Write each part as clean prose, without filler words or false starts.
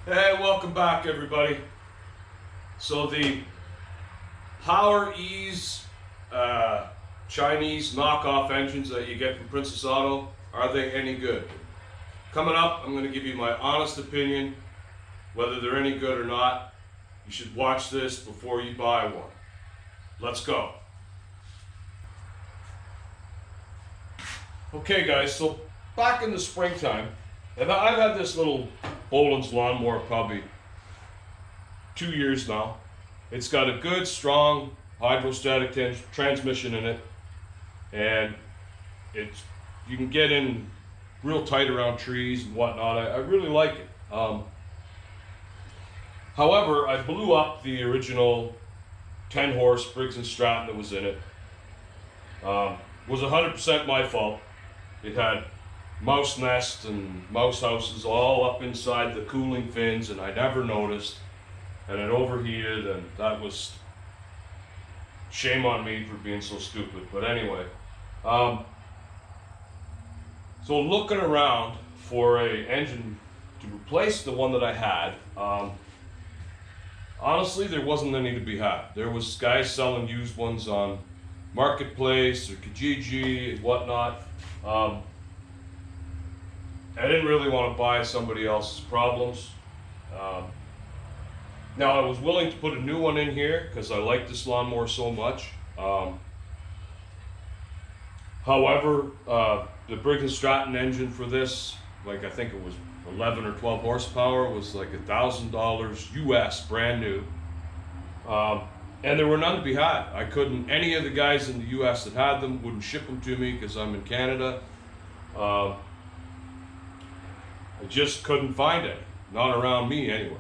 Hey, welcome back everybody. So the Power Ease Chinese knockoff engines that you get from Princess Auto, are they any good? Coming up, I'm going to give you my honest opinion, whether they're any good or not. You should watch this before you buy one. Let's go. Okay guys, so back in the springtime, and I've had this little Boland's lawnmower probably 2 years now. It's got a good, strong hydrostatic transmission in it, and you can get in real tight around trees and whatnot. I really like it. However, I blew up the original 10-horse Briggs & Stratton that was in it. It was 100% my fault. It had mouse nests and mouse houses all up inside the cooling fins, and I never noticed, and it overheated, and that was shame on me for being so stupid. But anyway, so looking around for a engine to replace the one that I had, honestly there wasn't any to be had. There was guys selling used ones on Marketplace or Kijiji and whatnot. I didn't really want to buy somebody else's problems. Now I was willing to put a new one in here because I like this lawnmower so much. However, the Briggs & Stratton engine for this, like I think it was 11 or 12 horsepower, was like $1,000 US, brand new. And there were none to be had. I couldn't, any of the guys in the US that had them wouldn't ship them to me because I'm in Canada. I just couldn't find it, not around me anyway.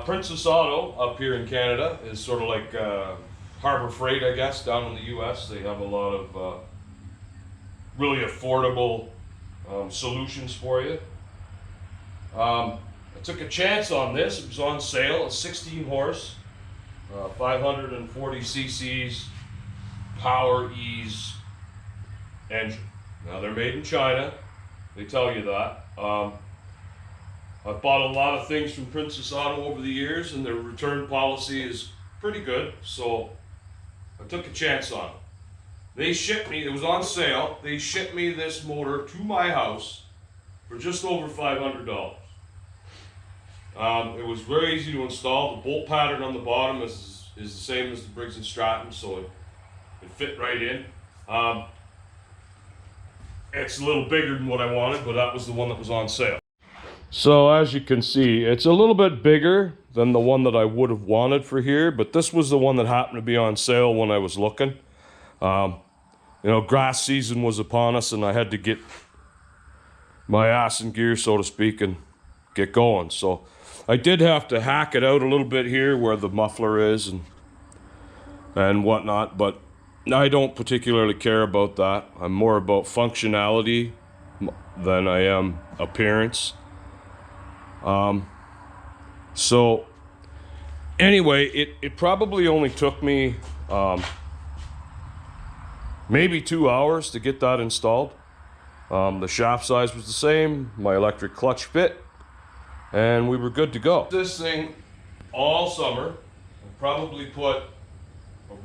Princess Auto up here in Canada is sort of like Harbor Freight, I guess, down in the US. They have a lot of really affordable solutions for you. I took a chance on this. It was on sale, a 16 horse, 540 cc's Power Ease engine. Now they're made in China, they tell you that. I've bought a lot of things from Princess Auto over the years, and their return policy is pretty good, so I took a chance on it. They shipped me, it was on sale, they shipped me this motor to my house for just over $500. It was very easy to install. The bolt pattern on the bottom is the same as the Briggs & Stratton, so it fit right in. It's a little bigger than what I wanted, but that was the one that was on sale. So as you can see, it's a little bit bigger than the one that I would have wanted for here, but this was the one that happened to be on sale when I was looking. You know, grass season was upon us, and I had to get my ass in gear, so to speak, and get going. So I did have to hack it out a little bit here where the muffler is and whatnot, but I don't particularly care about that. I'm more about functionality than I am appearance. So anyway, it probably only took me maybe 2 hours to get that installed. The shaft size was the same, my electric clutch fit, and we were good to go. This thing all summer, I probably put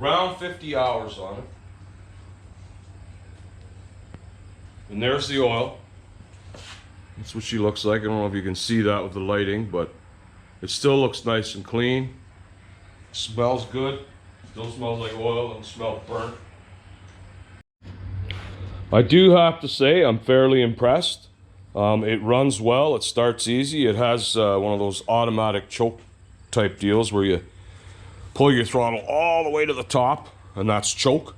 around 50 hours on it. And there's the oil. That's what she looks like. I don't know if you can see that with the lighting, but it still looks nice and clean. Smells good. Still smells like oil and smells burnt. I do have to say I'm fairly impressed. It runs well, it starts easy. It has one of those automatic choke type deals where you pull your throttle all the way to the top, and that's choke.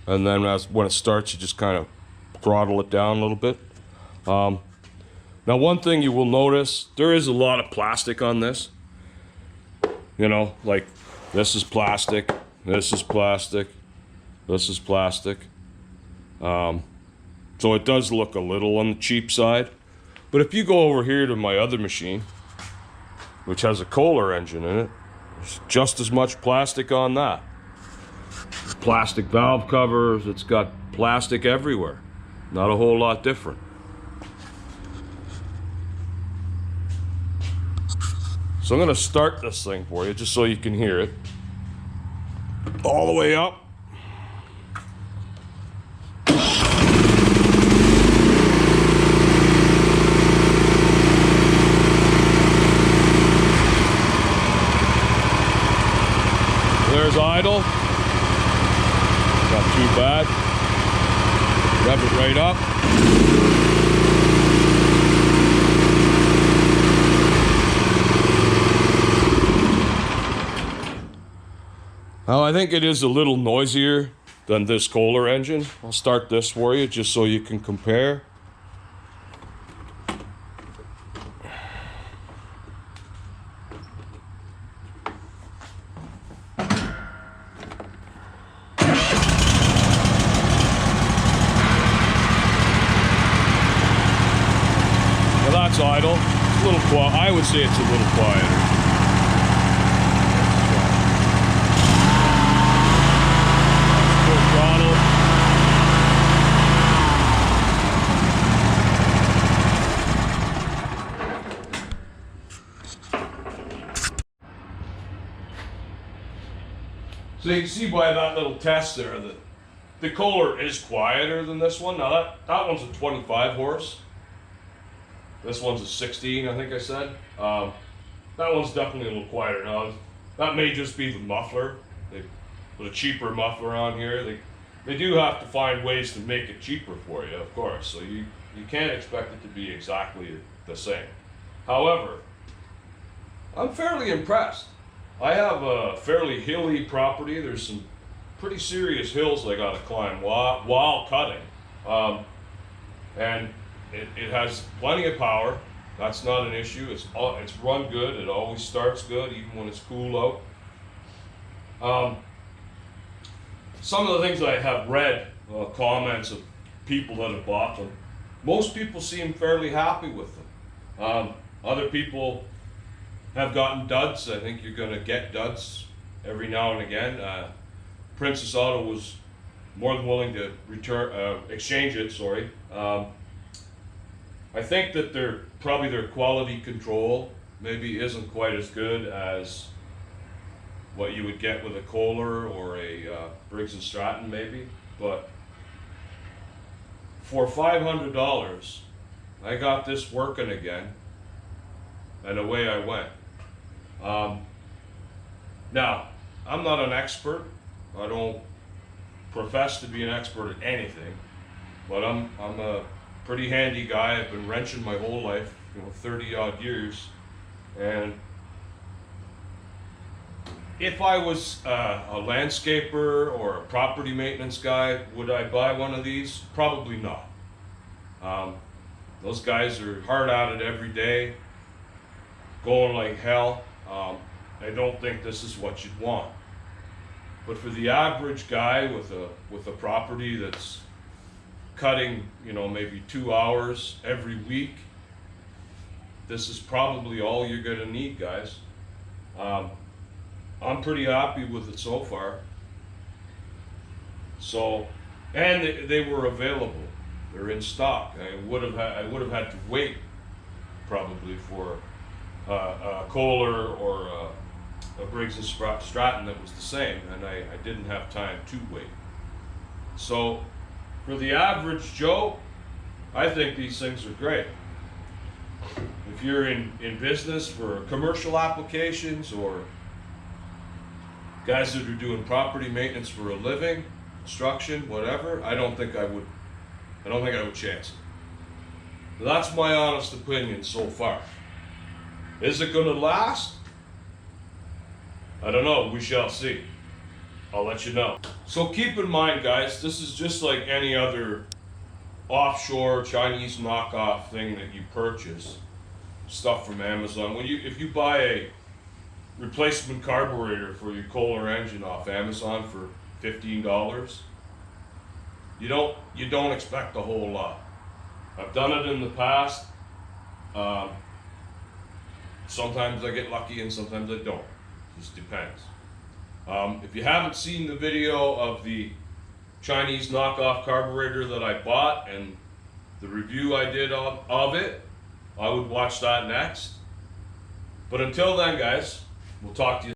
And then when it starts, you just kind of throttle it down a little bit. Now one thing you will notice, there is a lot of plastic on this. You know, like this is plastic, this is plastic, this is plastic. So it does look a little on the cheap side. But if you go over here to my other machine, which has a Kohler engine in it, there's just as much plastic on that. Plastic valve covers, it's got plastic everywhere. Not a whole lot different. So I'm gonna start this thing for you just so you can hear it. All the way up. There's idle. Not too bad. Rev it right up. Now I think it is a little noisier than this Kohler engine. I'll start this for you just so you can compare. Well, that's idle. It's a little quiet. I would say it's a little quieter. So you can see by that little test there that the Kohler is quieter than this one. Now that one's a 25 horse. This one's a 16, I think I said. That one's definitely a little quieter. Now that may just be the muffler. They put a cheaper muffler on here. They do have to find ways to make it cheaper for you, of course. So you can't expect it to be exactly the same. However, I'm fairly impressed. I have a fairly hilly property. There's some pretty serious hills I gotta climb while cutting. And it has plenty of power. That's not an issue. It's run good. It always starts good, even when it's cool out. Some of the things I have read, comments of people that have bought them, most people seem fairly happy with them. Other people have gotten duds. I think you're going to get duds every now and again. Princess Auto was more than willing to exchange it. Sorry. I think that their quality control maybe isn't quite as good as what you would get with a Kohler or a Briggs & Stratton maybe, but for $500 I got this working again and away I went. Now, I'm not an expert. I don't profess to be an expert at anything, but I'm a pretty handy guy. I've been wrenching my whole life, 30 odd years, and if I was a landscaper or a property maintenance guy, would I buy one of these? Probably not. Those guys are hard at it every day, going like hell. I don't think this is what you'd want. But for the average guy with a property that's cutting, maybe 2 hours every week, this is probably all you're gonna need, guys. I'm pretty happy with it so far. So, and they were available. They're in stock. I would have had to wait probably for a Kohler or a Briggs & Stratton that was the same, and I didn't have time to wait. So, for the average Joe, I think these things are great. If you're in business for commercial applications or guys that are doing property maintenance for a living, construction, whatever, I don't think I would chance it. That's my honest opinion so far. Is it going to last? I don't know. We shall see. I'll let you know. So keep in mind, guys, this is just like any other offshore Chinese knockoff thing that you purchase, stuff from Amazon. If you buy a replacement carburetor for your Kohler engine off Amazon for $15, you don't expect a whole lot. I've done it in the past. Sometimes I get lucky and sometimes I don't. Just depends. If you haven't seen the video of the Chinese knockoff carburetor that I bought and the review I did of it, I would watch that next. But until then, guys, we'll talk to you